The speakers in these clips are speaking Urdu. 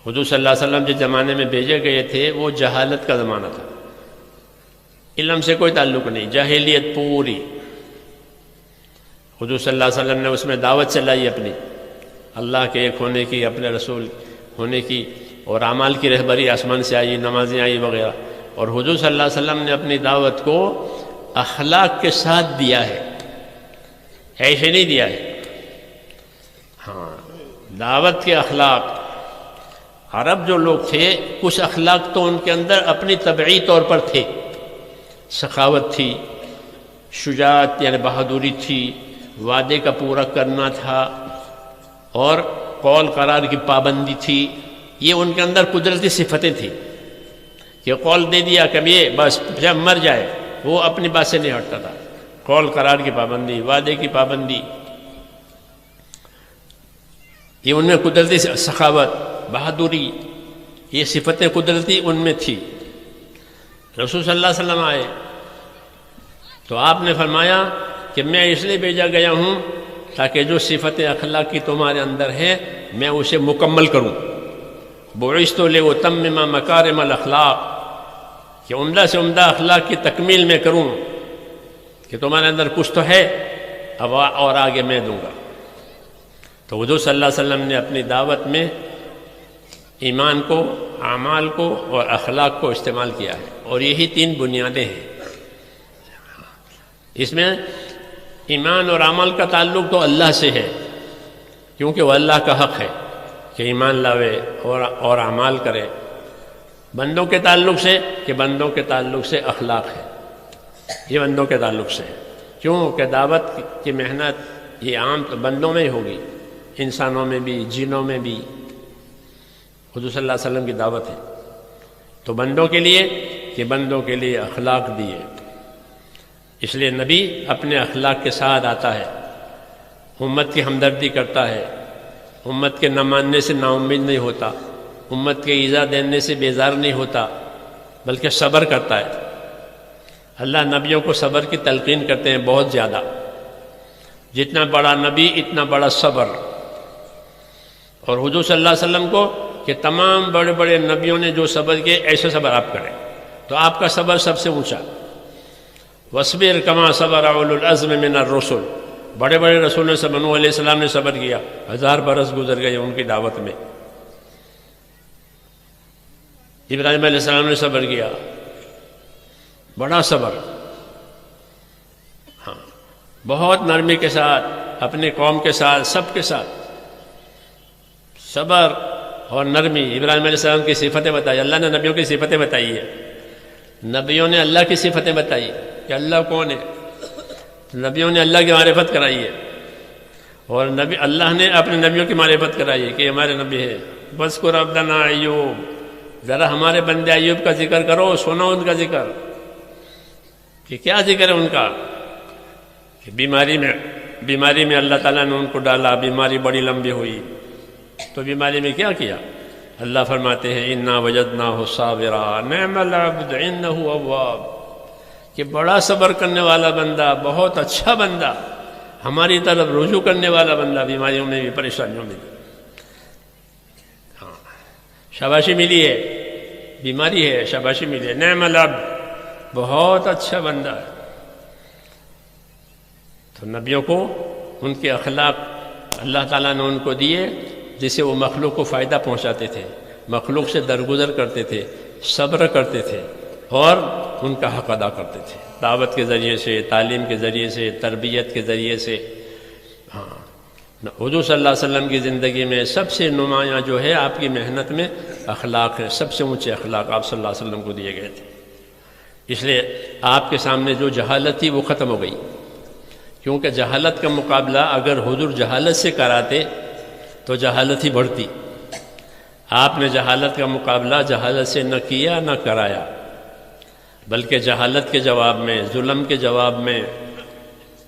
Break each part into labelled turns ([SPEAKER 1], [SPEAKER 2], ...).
[SPEAKER 1] حضور صلی اللہ علیہ وسلم جس زمانے میں بھیجے گئے تھے وہ جہالت کا زمانہ تھا، علم سے کوئی تعلق نہیں، جاہلیت پوری۔ حضور صلی اللہ علیہ وسلم نے اس میں دعوت چلائی اپنی، اللہ کے ایک ہونے کی، اپنے رسول ہونے کی، اور اعمال کی رہبری آسمان سے آئی، نمازیں آئی وغیرہ۔ اور حضور صلی اللہ علیہ وسلم نے اپنی دعوت کو اخلاق کے ساتھ دیا ہے، ایسے نہیں دیا ہے۔ ہاں، دعوت کے اخلاق، عرب جو لوگ تھے کچھ اخلاق تو ان کے اندر اپنی طبعی طور پر تھے، سخاوت تھی، شجاعت یعنی بہادری تھی، وعدے کا پورا کرنا تھا، اور قول قرار کی پابندی تھی۔ یہ ان کے اندر قدرتی صفتیں تھیں کہ قول دے دیا کبھی بس جب مر جائے وہ اپنی بات سے نہیں ہٹتا تھا۔ قول قرار کی پابندی، وعدے کی پابندی، یہ ان میں قدرتی سخاوت، بہادری، یہ صفتیں قدرتی ان میں تھی۔ رسول صلی اللہ علیہ وسلم آئے تو آپ نے فرمایا کہ میں اس لیے بھیجا گیا ہوں تاکہ جو صفت اخلاق کی تمہارے اندر ہے میں اسے مکمل کروں۔ بعثت لأتمم مکارم الاخلاق، کہ عمدہ سے عمدہ اخلاق کی تکمیل میں کروں، کہ تمہارے اندر کچھ تو ہے اب اور آگے میں دوں گا۔ تو حضور صلی اللہ علیہ وسلم نے اپنی دعوت میں ایمان کو، اعمال کو اور اخلاق کو استعمال کیا ہے، اور یہی تین بنیادیں ہیں۔ اس میں ایمان اور عمل کا تعلق تو اللہ سے ہے، کیونکہ وہ اللہ کا حق ہے کہ ایمان لاوے اور اعمال کرے۔ بندوں کے تعلق سے کہ بندوں کے تعلق سے اخلاق ہے، یہ بندوں کے تعلق سے ہے، کیونکہ دعوت کی محنت یہ عام تو بندوں میں ہی ہوگی، انسانوں میں بھی، جنوں میں بھی۔ حضور صلی اللہ علیہ وسلم کی دعوت ہے تو بندوں کے لیے کہ بندوں کے لیے اخلاق دیے، اس لیے نبی اپنے اخلاق کے ساتھ آتا ہے، امت کی ہمدردی کرتا ہے، امت کے نہ ماننے سے نا امید نہیں ہوتا، امت کے ایذا دینے سے بیزار نہیں ہوتا، بلکہ صبر کرتا ہے۔ اللہ نبیوں کو صبر کی تلقین کرتے ہیں بہت زیادہ، جتنا بڑا نبی اتنا بڑا صبر۔ اور حضور صلی اللہ علیہ وسلم کو کہ تمام بڑے بڑے نبیوں نے جو صبر کیے ایسے صبر آپ کریں، تو آپ کا صبر سب سے اونچا۔ وَاصْبِرْ كَمَا صَبَرَ أُولُو الْعَزْمِ مِنَ الرُّسُلِ، بڑے بڑے رسولوں سے نوح علیہ السلام نے صبر کیا، 1000 برس گزر گئے ان کی دعوت میں۔ ابراہیم علیہ السلام نے صبر کیا، بڑا صبر، ہاں، بہت نرمی کے ساتھ اپنی قوم کے ساتھ، سب کے ساتھ صبر اور نرمی۔ ابراہیم علیہ السلام کی صفتیں بتائی، اللہ نے نبیوں کی صفتیں بتائی ہے، نبیوں نے اللہ کی صفتیں بتائی کہ اللہ کون ہے، نبیوں نے اللہ کی معرفت کرائی ہے، اور اللہ نے اپنے نبیوں کی معرفت کرائی ہے کہ ہمارے نبی ہے۔ وَاذْكُرْ عَبْدَنَا ایوب، ذرا ہمارے بندے ایوب کا ذکر کرو، سنو ان کا ذکر کہ کیا ذکر ہے ان کا، کہ بیماری میں اللہ تعالیٰ نے ان کو ڈالا، بیماری بڑی لمبی ہوئی، تو بیماری میں کیا کیا؟ اللہ فرماتے ہیں اِنَّا وَجَدْنَاهُ صَابِرًا نِعْمَ الْعَبْدُ إِنَّهُ أَوَّابٌ، کہ بڑا صبر کرنے والا بندہ، بہت اچھا بندہ، ہماری طرف رجوع کرنے والا بندہ، بیماریوں میں بھی، پریشانیوں میں بھی۔ ہاں، شاباشی ملی ہے، بیماری ہے، شاباشی ملی ہے، نعم العبد، بہت اچھا بندہ ہے۔ تو نبیوں کو ان کے اخلاق اللہ تعالیٰ نے ان کو دیے جسے وہ مخلوق کو فائدہ پہنچاتے تھے، مخلوق سے درگزر کرتے تھے، صبر کرتے تھے، اور ان کا حق ادا کرتے تھے، دعوت کے ذریعے سے، تعلیم کے ذریعے سے، تربیت کے ذریعے سے۔ ہاں، حضور صلی اللہ علیہ وسلم کی زندگی میں سب سے نمایاں جو ہے آپ کی محنت میں اخلاق ہے، سب سے اونچے اخلاق آپ صلی اللہ علیہ وسلم کو دیے گئے تھے۔ اس لیے آپ کے سامنے جو جہالت تھی وہ ختم ہو گئی، کیونکہ جہالت کا مقابلہ اگر حضور جہالت سے کراتے تو جہالت ہی بڑھتی۔ آپ نے جہالت کا مقابلہ جہالت سے نہ کیا نہ کرایا، بلکہ جہالت کے جواب میں، ظلم کے جواب میں،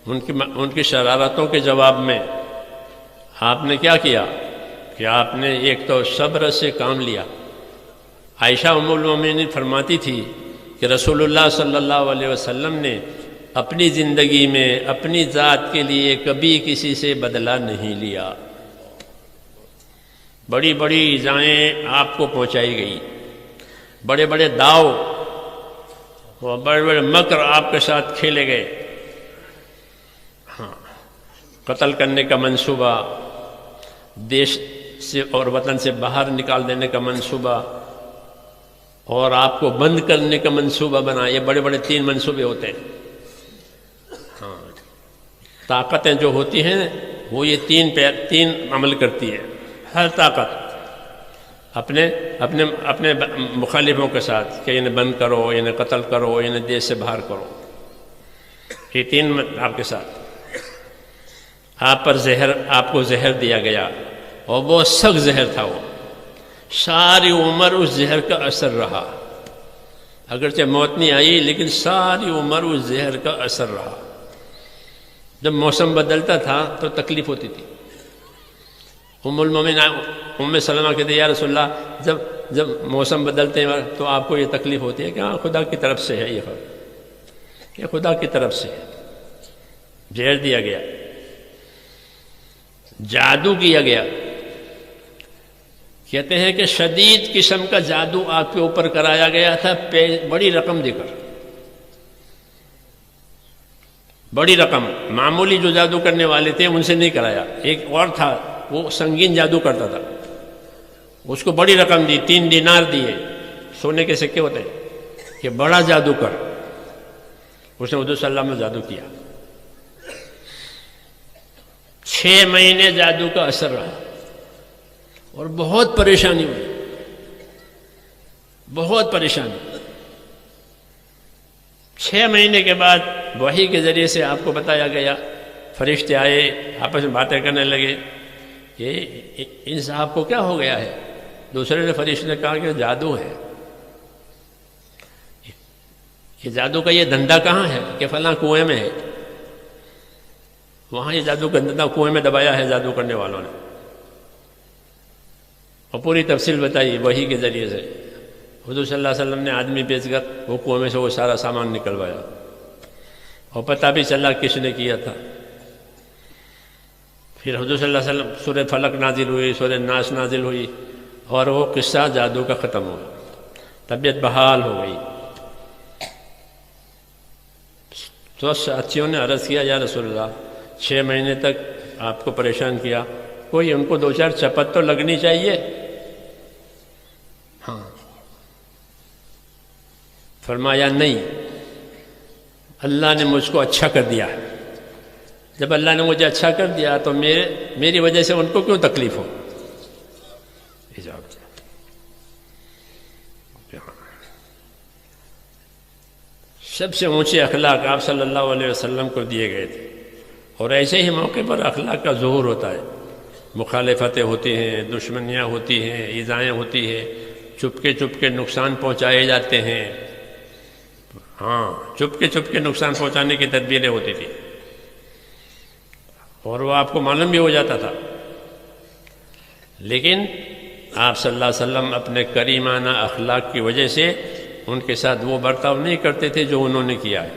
[SPEAKER 1] ان کی شرارتوں کے جواب میں آپ نے کیا کیا کہ آپ نے ایک تو صبر سے کام لیا۔ عائشہ ام المومنین فرماتی تھی کہ رسول اللہ صلی اللہ علیہ وسلم نے اپنی زندگی میں اپنی ذات کے لیے کبھی کسی سے بدلہ نہیں لیا، بڑی بڑی ایذائیں آپ کو پہنچائی گئی، بڑے بڑے داؤ اور بڑے بڑے مکر آپ کے ساتھ کھیلے گئے. ہاں، قتل کرنے کا منصوبہ، دیش سے اور وطن سے باہر نکال دینے کا منصوبہ، اور آپ کو بند کرنے کا منصوبہ بنا. یہ بڑے بڑے 3 منصوبے ہوتے ہیں. ہاں، طاقتیں جو ہوتی ہیں وہ یہ 3 عمل کرتی ہے. ہر طاقت اپنے مخالفوں کے ساتھ کہ انہیں بند کرو، انہیں قتل کرو، انہیں دیش سے باہر کرو. یہ 3 آپ کے ساتھ. آپ کو زہر دیا گیا، اور وہ سخت زہر تھا. وہ ساری عمر اس زہر کا اثر رہا. اگرچہ موت نہیں آئی لیکن ساری عمر اس زہر کا اثر رہا. جب موسم بدلتا تھا تو تکلیف ہوتی تھی. ام المومنین ام سلمہ کہتے ہیں یا رسول اللہ جب موسم بدلتے ہیں تو آپ کو یہ تکلیف ہوتی ہے کہ ہاں خدا کی طرف سے ہے، یہ خدا کی طرف سے ہے. زہر دیا گیا، جادو کیا گیا. کہتے ہیں کہ شدید قسم کا جادو آپ کے اوپر کرایا گیا تھا، بڑی رقم دے کر. بڑی رقم. معمولی جو جادو کرنے والے تھے ان سے نہیں کرایا. ایک اور تھا وہ سنگین جادو کرتا تھا، اس کو بڑی رقم دی، 3 دینار دیے، سونے کے سکے ہوتے ہیں، کہ بڑا جادو کر. اس نے حضور صلی اللہ علیہ وسلم نے جادو کیا. 6 مہینے جادو کا اثر رہا اور بہت پریشانی ہوئی، بہت پریشانی. 6 مہینے کے بعد وحی کے ذریعے سے آپ کو بتایا گیا. فرشتے آئے، آپس میں باتیں کرنے لگے کہ ان صاحب کو کیا ہو گیا ہے. دوسرے نے فرشتے نے کہا کہ جادو ہے. کہ جادو کا یہ دھندا کہاں ہے؟ کہ فلاں کنویں میں ہے. وہاں یہ جادو کا دھندا کنویں میں دبایا ہے جادو کرنے والوں نے. اور پوری تفصیل بتائی وحی کے ذریعے سے. حضور صلی اللہ علیہ وسلم نے آدمی بھیج کر وہ کنویں میں سے وہ سارا سامان نکلوایا، اور پتہ بھی چلا کس نے کیا تھا. پھر حضور صلی اللہ علیہ وسلم سورہ فلق نازل ہوئی، سورہ ناس نازل ہوئی، اور وہ قصہ جادو کا ختم ہوا. طبیعت بحال ہو گئی. تو ساتھیوں نے عرض کیا یا رسول اللہ 6 مہینے تک آپ کو پریشان کیا، کوئی ان کو 2-4 چپت تو لگنی چاہیے. ہاں. فرمایا نہیں، اللہ نے مجھ کو اچھا کر دیا. جب اللہ نے مجھے اچھا کر دیا تو میری وجہ سے ان کو کیوں تکلیف ہو. سب سے اونچے اخلاق آپ صلی اللہ علیہ وسلم کو دیے گئے تھے، اور ایسے ہی موقع پر اخلاق کا ظہور ہوتا ہے. مخالفتیں ہوتی ہیں، دشمنیاں ہوتی ہیں، ایذائیں ہوتی ہیں، چپ کے نقصان پہنچائے جاتے ہیں. ہاں، چپ کے نقصان پہنچانے کی تدبیریں ہوتی تھی، اور وہ آپ کو معلوم بھی ہو جاتا تھا. لیکن آپ صلی اللہ علیہ وسلم اپنے کریمانہ اخلاق کی وجہ سے ان کے ساتھ وہ برتاؤ نہیں کرتے تھے جو انہوں نے کیا ہے.